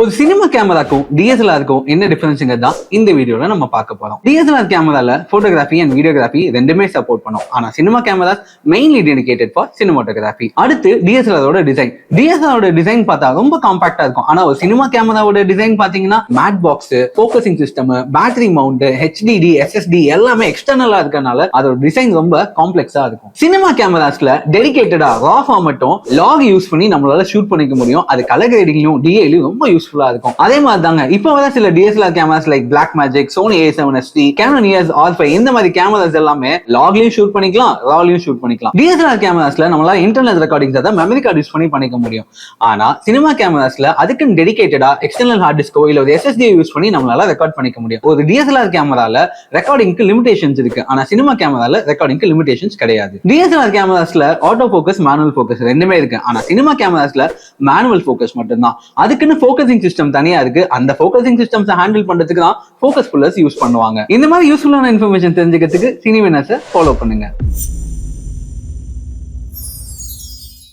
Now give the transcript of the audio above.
ஒரு சினிமா கேமராக்கும் டிஎஸ்எல்ஆருக்கும் என்ன டிஃபரன்ஸுங்கிறது தான் இந்த வீடியோல நம்ம பார்க்க போறோம். டிஎஸ்எல்ஆர் கேமரால போட்டோகிராஃபி அண்ட் வீடியோகிராஃபி ரெண்டுமே சப்போர்ட் பண்ணும். ஆனா cinema cameras mainly dedicated for cinematography. அடுத்து டிஎஸ்எல்ஆரோட டிசைன். டிஎஸ்எல்ஆரோட டிசைன் பார்த்தா ரொம்ப காம்பாக்டா இருக்கும். ஆனா ஒரு சினிமா கேமராவோட டிசைன் பாத்தீங்கன்னா matte box, focusing system, battery mount, HDD, SSD எல்லாமே எக்ஸ்டர்னலா இருக்கனால அதோட டிசைன் ரொம்ப காம்ப்ளெக்ஸா இருக்கும். சினிமா கேமராஸ்ல டெடிகேட்டடா ரா ஃபார்மட்டும் லாக் யூஸ் பண்ணி நம்மளால ஷூட் பண்ணிக்க முடியும். அது கலர் கிரேடிங்லயும் டிஏலையும் ரொம்ப யூஸ்ஃபுல்லா இருக்கும். அதே மாதிரி தாங்க இப்ப வர சில DSLR cameras like Blackmagic, Sony A7SD, Canon EOS R5 இந்த மாதிரி கேமராஸ் எல்லாமே லாக்லயும் ஷூட் பண்ணிக்கலாம், ராலயும் ஷூட் பண்ணிக்கலாம். டிஎஸ்எல்ஆர் கேமராஸ்ல நம்மளால இன்டர்னல் ரெக்கார்டிங்ஸ் தான் மெமரி கார்டு யூஸ் பண்ணி பண்ணிக்க முடியும். ஆனா சினிமா கேமராஸ்ல அதுக்குன்னு டெடிகேட்டடா எக்ஸ்டர்னல் ஹார்ட் டிஸ்கோ இல்ல ஒரு SSD யூஸ் பண்ணி நம்மளால ரெக்கார்ட் பண்ணிக்க முடியும். ஒரு டிஎஸ்எல்ஆர் கேமரால ரெக்கார்டிங்க்கு லிமிடேஷன்ஸ் இருக்கு. ஆனா சினிமா கேமரால ரெக்கார்டிங்க்கு லிமிடேஷன்ஸ் கிடையாது. டிஎஸ்எல்ஆர் கேமராஸ்ல ஆட்டோ ஃபோக்கஸ், மேனுவல் ஃபோக்கஸ் ரெண்டுமே இருக்கு. ஆனா சினிமா கேமராஸ்ல மேனுவல் ஃபோக்கஸ் மட்டும்தான். அதுக்குன்னு ஃபோக்கசிங் சிஸ்டம் தனியா இருக்கு. அந்த ஃபோக்கசிங் சிஸ்டம்ஸ் ஹேண்டில் பண்றதுக்கு தான் ஃபோக்கஸ் புல்லர்ஸ் யூஸ் பண்ணுவாங்க. இந்த மாதிரி யூஸ்ஃபுல்லான இன்ஃபர்மேஷன் தெரிஞ்சுக்கிறதுக்கு சினி வினர்ஸை ஃபாலோ பண்ணுங்க.